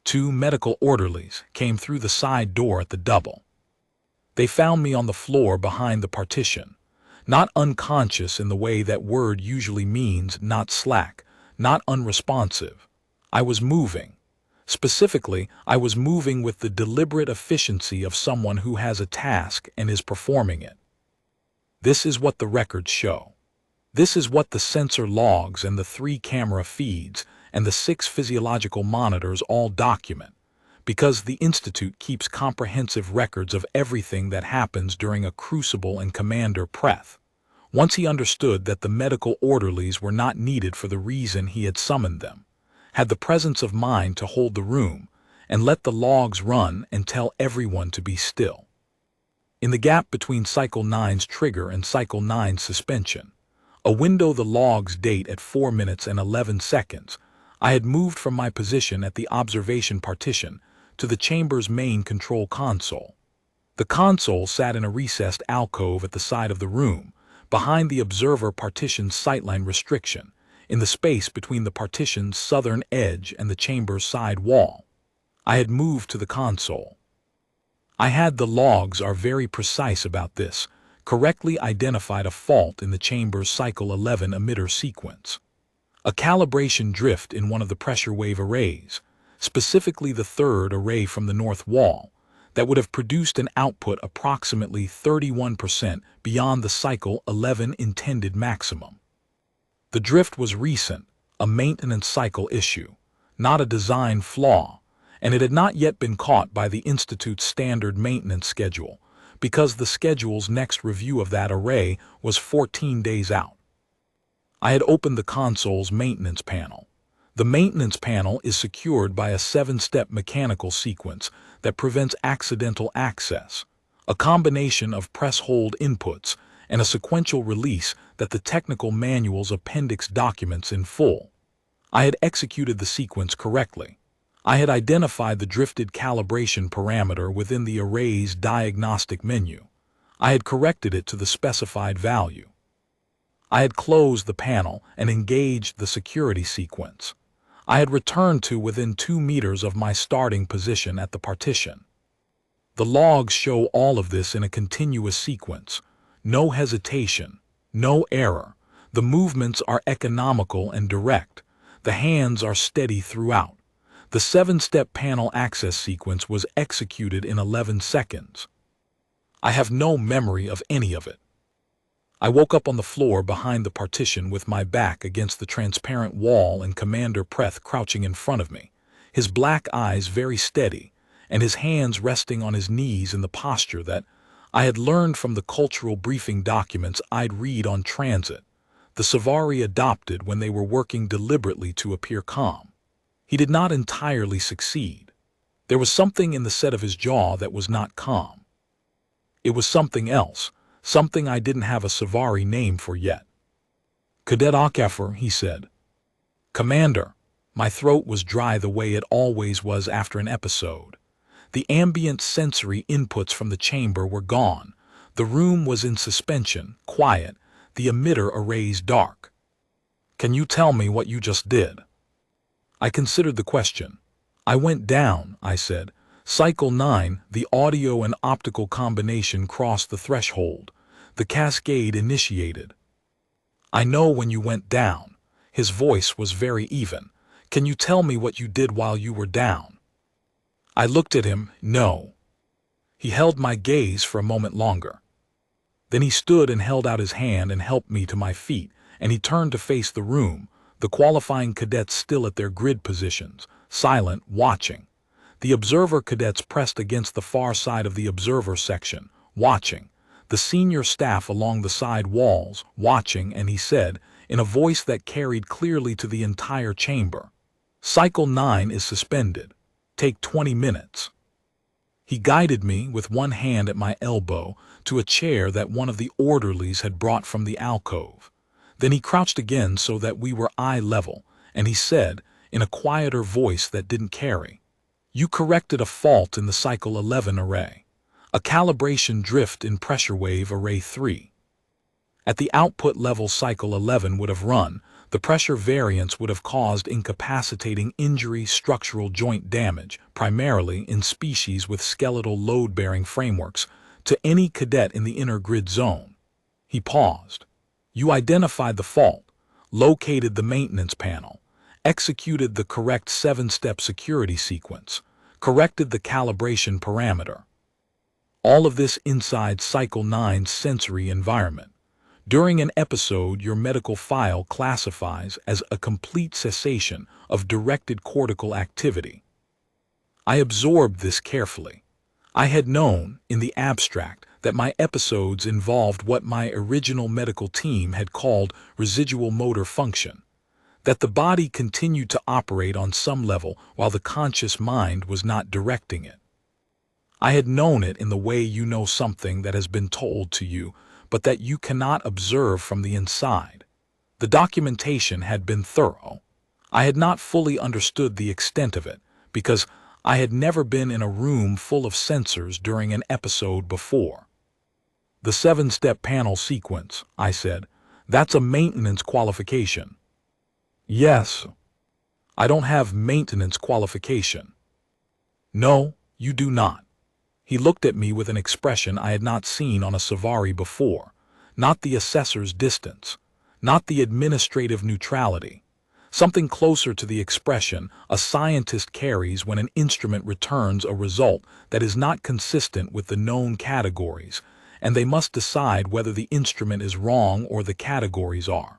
2 medical orderlies came through the side door at the double. They found me on the floor behind the partition. Not unconscious in the way that word usually means, not slack, not unresponsive. I was moving. Specifically, I was moving with the deliberate efficiency of someone who has a task and is performing it. This is what the records show. This is what the sensor logs and the 3 camera feeds and the 6 physiological monitors all document, because the Institute keeps comprehensive records of everything that happens during a Crucible, and Commander Preth, once he understood that the medical orderlies were not needed for the reason he had summoned them, had the presence of mind to hold the room and let the logs run and tell everyone to be still. In the gap between Cycle 9's trigger and Cycle 9's suspension, a window the logs date at 4 minutes and 11 seconds, I had moved from my position at the observation partition to the chamber's main control console. The console sat in a recessed alcove at the side of the room, behind the observer partition's sightline restriction, in the space between the partition's southern edge and the chamber's side wall. I had moved to the console. I had the logs are very precise about this, correctly identified a fault in the chamber's cycle 11 emitter sequence. A calibration drift in one of the pressure wave arrays, specifically the third array from the north wall, that would have produced an output approximately 31% beyond the cycle 11 intended maximum. The drift was recent, a maintenance cycle issue, not a design flaw, and it had not yet been caught by the Institute's standard maintenance schedule, because the schedule's next review of that array was 14 days out. I had opened the console's maintenance panel. The maintenance panel is secured by a 7-step mechanical sequence that prevents accidental access, a combination of press-hold inputs, and a sequential release that the technical manual's appendix documents in full. I had executed the sequence correctly. I had identified the drifted calibration parameter within the array's diagnostic menu. I had corrected it to the specified value. I had closed the panel and engaged the security sequence. I had returned to within 2 meters of my starting position at the partition. The logs show all of this in a continuous sequence. No hesitation, no error. The movements are economical and direct. The hands are steady throughout. The 7-step panel access sequence was executed in 11 seconds. I have no memory of any of it. I woke up on the floor behind the partition with my back against the transparent wall and Commander Preth crouching in front of me, his black eyes very steady, and his hands resting on his knees in the posture that I had learned from the cultural briefing documents I'd read on transit. The Savari adopted when they were working deliberately to appear calm. He did not entirely succeed. There was something in the set of his jaw that was not calm. It was something else, something I didn't have a Savari name for yet. "Cadet Akafer," he said. "Commander." My throat was dry the way it always was after an episode. The ambient sensory inputs from the chamber were gone. The room was in suspension, quiet, the emitter arrays dark. "Can you tell me what you just did?" I considered the question. "I went down," I said. "Cycle 9, the audio and optical combination crossed the threshold. The cascade initiated." "I know when you went down." His voice was very even. "Can you tell me what you did while you were down?" I looked at him. No. He held my gaze for a moment longer. Then he stood and held out his hand and helped me to my feet, and he turned to face the room, the qualifying cadets still at their grid positions, silent, watching. The observer cadets pressed against the far side of the observer section, watching. The senior staff along the side walls, watching, and he said, in a voice that carried clearly to the entire chamber, "Cycle 9 is suspended. Take 20 minutes." He guided me with one hand at my elbow to a chair that one of the orderlies had brought from the alcove. Then he crouched again so that we were eye level, and he said, in a quieter voice that didn't carry, "You corrected a fault in the Cycle 11 array. A calibration drift in pressure wave array 3. At the output level Cycle 11 would have run, the pressure variance would have caused incapacitating injury, structural joint damage, primarily in species with skeletal load-bearing frameworks, to any cadet in the inner grid zone." He paused. "You identified the fault, located the maintenance panel, executed the correct 7-step security sequence, corrected the calibration parameter. All of this inside Cycle 9's sensory environment. During an episode, your medical file classifies as a complete cessation of directed cortical activity." I absorbed this carefully. I had known, in the abstract, that my episodes involved what my original medical team had called residual motor function, that the body continued to operate on some level while the conscious mind was not directing it. I had known it in the way you know something that has been told to you, but that you cannot observe from the inside. The documentation had been thorough. I had not fully understood the extent of it, because I had never been in a room full of sensors during an episode before. "The 7-step panel sequence," I said, "that's a maintenance qualification." "Yes." "I don't have maintenance qualification." "No, you do not." He looked at me with an expression I had not seen on a Savari before, not the assessor's distance, not the administrative neutrality, something closer to the expression a scientist carries when an instrument returns a result that is not consistent with the known categories, and they must decide whether the instrument is wrong or the categories are.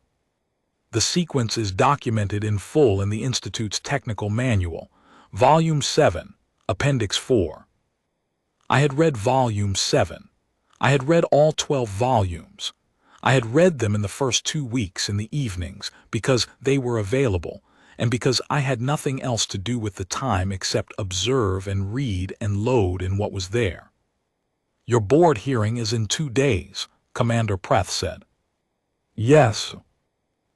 The sequence is documented in full in the Institute's Technical Manual, Volume 7, Appendix 4. I had read Volume 7. I had read all 12 volumes. I had read them in the first 2 weeks in the evenings because they were available, and because I had nothing else to do with the time except observe and read and load in what was there. "Your board hearing is in 2 days, Commander Preth said." "Yes."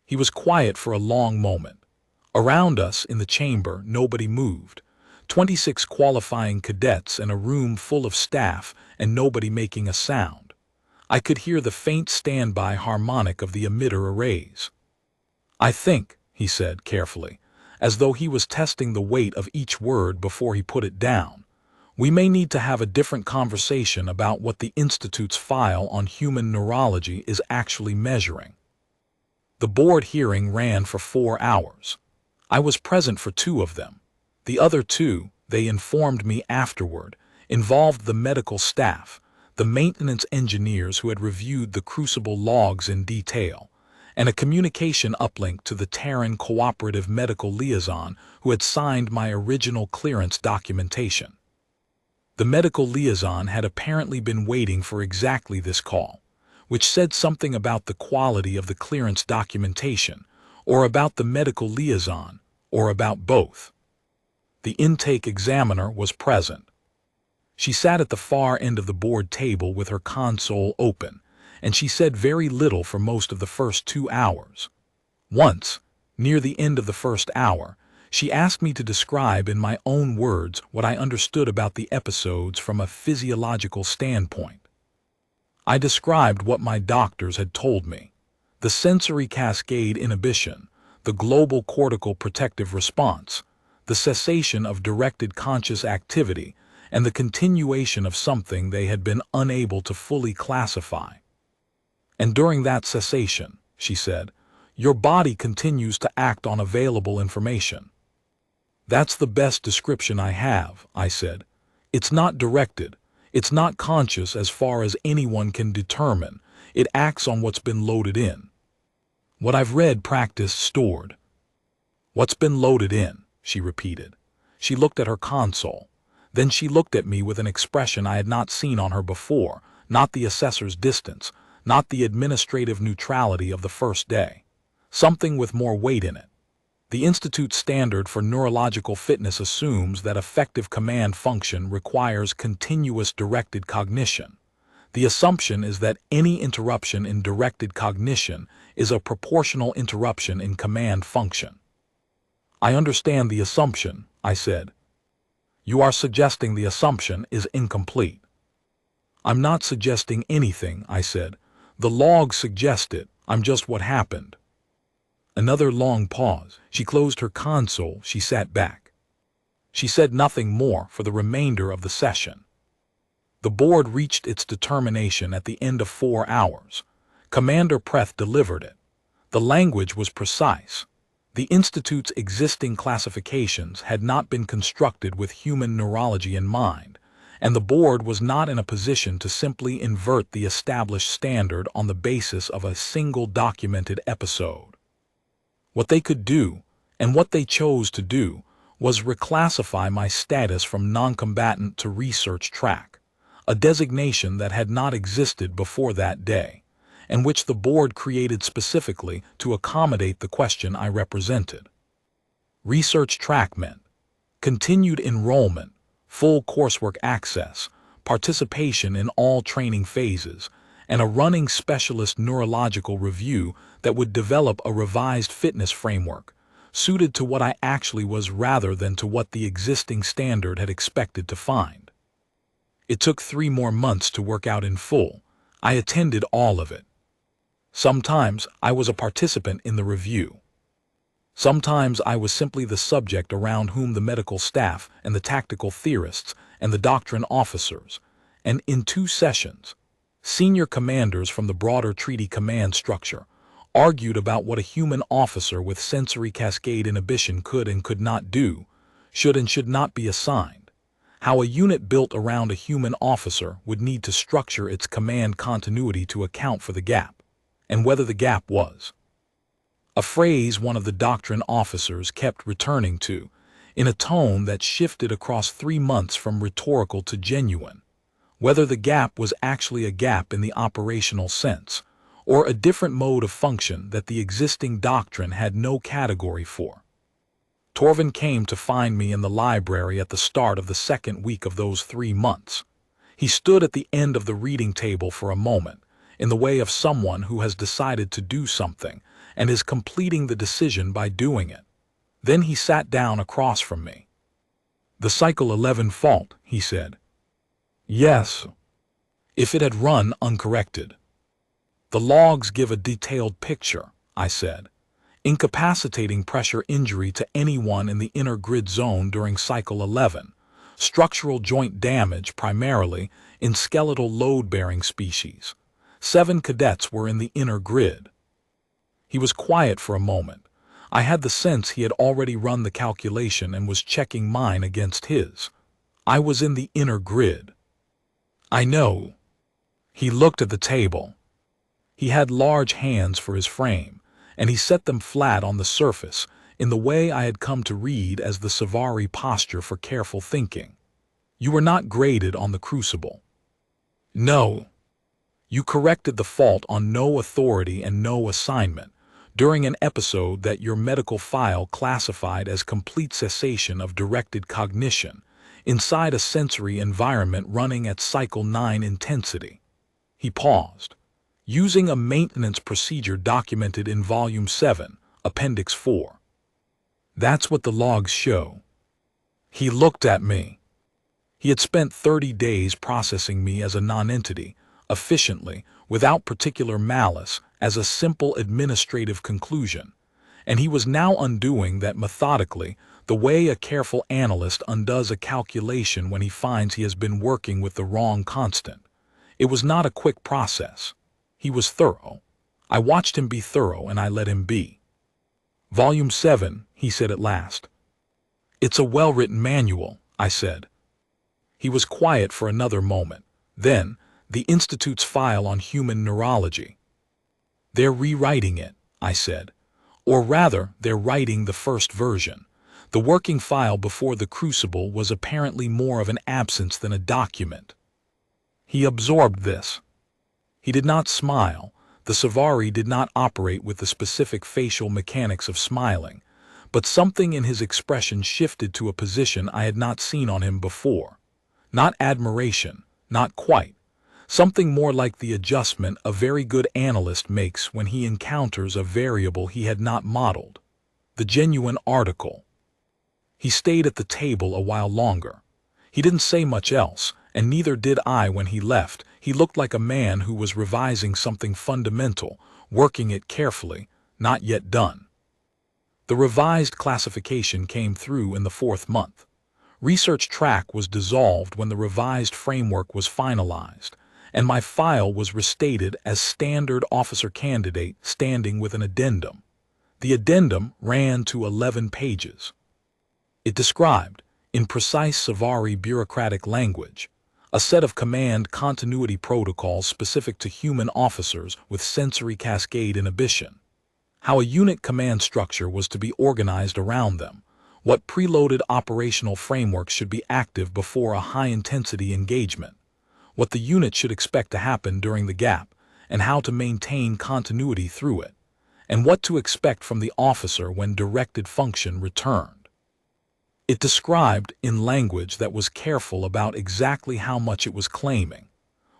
He was quiet for a long moment. Around us in the chamber, nobody moved. 26 qualifying cadets and a room full of staff and nobody making a sound. I could hear the faint standby harmonic of the emitter arrays. "I think," he said carefully, as though he was testing the weight of each word before he put it down, "we may need to have a different conversation about what the Institute's file on human neurology is actually measuring." The board hearing ran for 4 hours. I was present for 2 of them. The other 2, they informed me afterward, involved the medical staff, the maintenance engineers who had reviewed the Crucible logs in detail, and a communication uplink to the Terran Cooperative Medical Liaison who had signed my original clearance documentation. The medical liaison had apparently been waiting for exactly this call, which said something about the quality of the clearance documentation, or about the medical liaison, or about both. The intake examiner was present. She sat at the far end of the board table with her console open, and she said very little for most of the first 2 hours. Once, near the end of the first hour, she asked me to describe in my own words what I understood about the episodes from a physiological standpoint. I described what my doctors had told me: the sensory cascade inhibition, the global cortical protective response, the cessation of directed conscious activity, and the continuation of something they had been unable to fully classify. And during that cessation, she said, your body continues to act on available information. That's the best description I have, I said. It's not directed. It's not conscious as far as anyone can determine. It acts on what's been loaded in. What I've read, practiced, stored. What's been loaded in, she repeated. She looked at her console. Then she looked at me with an expression I had not seen on her before, not the assessor's distance, not the administrative neutrality of the first day. Something with more weight in it. The Institute's standard for neurological fitness assumes that effective command function requires continuous directed cognition. The assumption is that any interruption in directed cognition is a proportional interruption in command function. I understand the assumption, I said. You are suggesting the assumption is incomplete. I'm not suggesting anything, I said. The logs suggest it. I'm just what happened. Another long pause. She closed her console. She sat back. She said nothing more for the remainder of the session. The board reached its determination at the end of 4 hours. Commander Preth delivered it. The language was precise. The Institute's existing classifications had not been constructed with human neurology in mind, and the board was not in a position to simply invert the established standard on the basis of a single documented episode. What they could do, and what they chose to do, was reclassify my status from non-combatant to research track, a designation that had not existed before that day, and which the board created specifically to accommodate the question I represented. Research track meant continued enrollment, full coursework access, participation in all training phases, and a running specialist neurological review that would develop a revised fitness framework, suited to what I actually was rather than to what the existing standard had expected to find. It took 3 more months to work out in full. I attended all of it. Sometimes I was a participant in the review. Sometimes I was simply the subject around whom the medical staff and the tactical theorists and the doctrine officers, and in 2 sessions, senior commanders from the broader treaty command structure argued about what a human officer with sensory cascade inhibition could and could not do, should and should not be assigned, how a unit built around a human officer would need to structure its command continuity to account for the gap, and whether the gap was. A phrase one of the doctrine officers kept returning to, in a tone that shifted across 3 months from rhetorical to genuine, whether the gap was actually a gap in the operational sense, or a different mode of function that the existing doctrine had no category for. Torvin came to find me in the library at the start of the 2nd week of those 3 months. He stood at the end of the reading table for a moment, in the way of someone who has decided to do something and is completing the decision by doing it. Then he sat down across from me. The Cycle 11 fault, he said. Yes, if it had run uncorrected. The logs give a detailed picture, I said. Incapacitating pressure injury to anyone in the inner grid zone during Cycle 11. Structural joint damage primarily in skeletal load-bearing species. 7 cadets were in the inner grid. He was quiet for a moment. I had the sense he had already run the calculation and was checking mine against his. I was in the inner grid. I know. He looked at the table. He had large hands for his frame, and he set them flat on the surface in the way I had come to read as the Savari posture for careful thinking. You were not graded on the Crucible. No. You corrected the fault on no authority and no assignment, during an episode that your medical file classified as complete cessation of directed cognition, inside a sensory environment running at cycle 9 intensity. He paused. Using a maintenance procedure documented in Volume 7, Appendix 4. That's what the logs show. He looked at me. He had spent 30 days processing me as a non-entity, efficiently, without particular malice, as a simple administrative conclusion, and he was now undoing that methodically, the way a careful analyst undoes a calculation when he finds he has been working with the wrong constant. It was not a quick process. He was thorough. I watched him be thorough, and I let him be. Volume 7, he said at last. It's a well-written manual, I said. He was quiet for another moment. Then, the Institute's file on human neurology. They're rewriting it, I said. Or rather, they're writing the first version. The working file before the Crucible was apparently more of an absence than a document. He absorbed this. He did not smile. The Savari did not operate with the specific facial mechanics of smiling, but something in his expression shifted to a position I had not seen on him before. Not admiration, not quite. Something more like the adjustment a very good analyst makes when he encounters a variable he had not modeled. The genuine article. He stayed at the table a while longer. He didn't say much else, and neither did I when he left. He looked like a man who was revising something fundamental, working it carefully, not yet done. The revised classification came through in the 4th month. Research track was dissolved when the revised framework was finalized, and my file was restated as standard officer candidate standing with an addendum. The addendum ran to 11 pages. It described, in precise Savari bureaucratic language, a set of command continuity protocols specific to human officers with sensory cascade inhibition, how a unit command structure was to be organized around them, what preloaded operational frameworks should be active before a high-intensity engagement, what the unit should expect to happen during the gap, and how to maintain continuity through it, and what to expect from the officer when directed function returned. It described, in language that was careful about exactly how much it was claiming,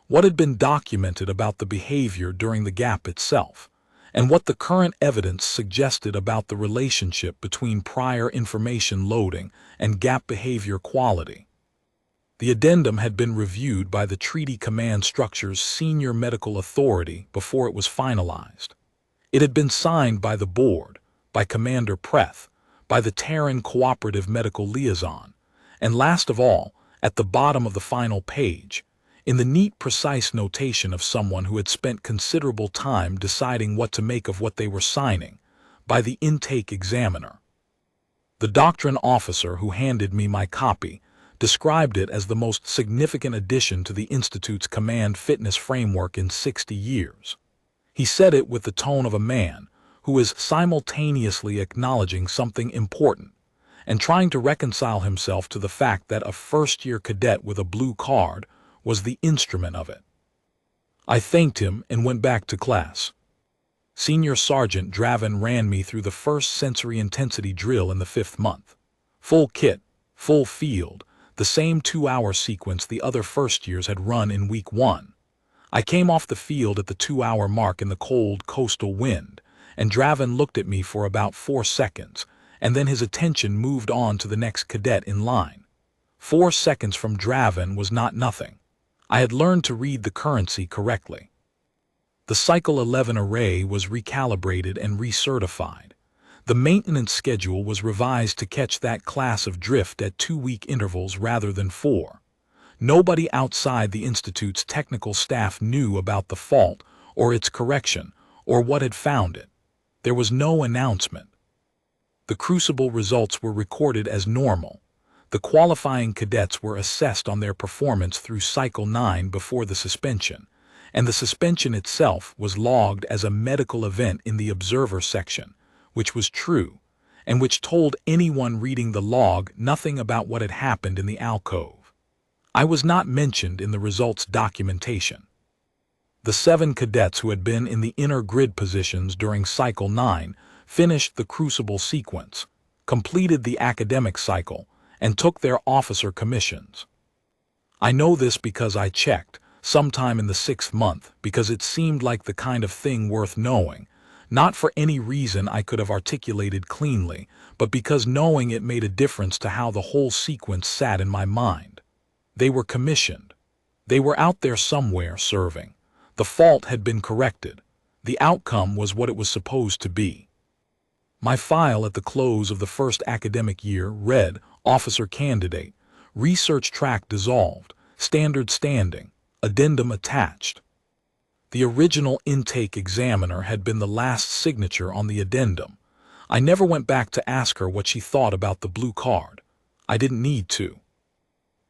what had been documented about the behavior during the gap itself, and what the current evidence suggested about the relationship between prior information loading and gap behavior quality. The addendum had been reviewed by the Treaty Command Structure's senior medical authority before it was finalized. It had been signed by the board, by Commander Preth, by the Terran Cooperative Medical Liaison, and last of all, at the bottom of the final page, in the neat, precise notation of someone who had spent considerable time deciding what to make of what they were signing, by the intake examiner. The doctrine officer who handed me my copy described it as the most significant addition to the Institute's command fitness framework in 60 years. He said it with the tone of a man who is simultaneously acknowledging something important and trying to reconcile himself to the fact that a first-year cadet with a blue card was the instrument of it. I thanked him and went back to class. Senior Sergeant Draven ran me through the first sensory intensity drill in the 5th month. Full kit, full field, the same 2-hour sequence the other first years had run in week 1. I came off the field at the 2-hour mark in the cold coastal wind, and Draven looked at me for about 4 seconds, and then his attention moved on to the next cadet in line. 4 seconds from Draven was not nothing. I had learned to read the currency correctly. The Cycle 11 array was recalibrated and recertified. The maintenance schedule was revised to catch that class of drift at 2-week intervals rather than 4. Nobody outside the Institute's technical staff knew about the fault or its correction or what had found it. There was no announcement. The Crucible results were recorded as normal. The qualifying cadets were assessed on their performance through Cycle 9 before the suspension, and the suspension itself was logged as a medical event in the observer section, which was true, and which told anyone reading the log nothing about what had happened in the alcove. I was not mentioned in the results documentation. The 7 cadets who had been in the inner grid positions during Cycle 9 finished the Crucible sequence, completed the academic cycle, and took their officer commissions. I know this because I checked, sometime in the 6th month, because it seemed like the kind of thing worth knowing, not for any reason I could have articulated cleanly, but because knowing it made a difference to how the whole sequence sat in my mind. They were commissioned. They were out there somewhere serving. The fault had been corrected. The outcome was what it was supposed to be. My file at the close of the first academic year read, Officer Candidate, Research Track dissolved, Standard standing, Addendum attached. The original intake examiner had been the last signature on the addendum. I never went back to ask her what she thought about the blue card. I didn't need to.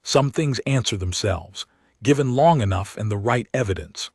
Some things answer themselves, given long enough and the right evidence.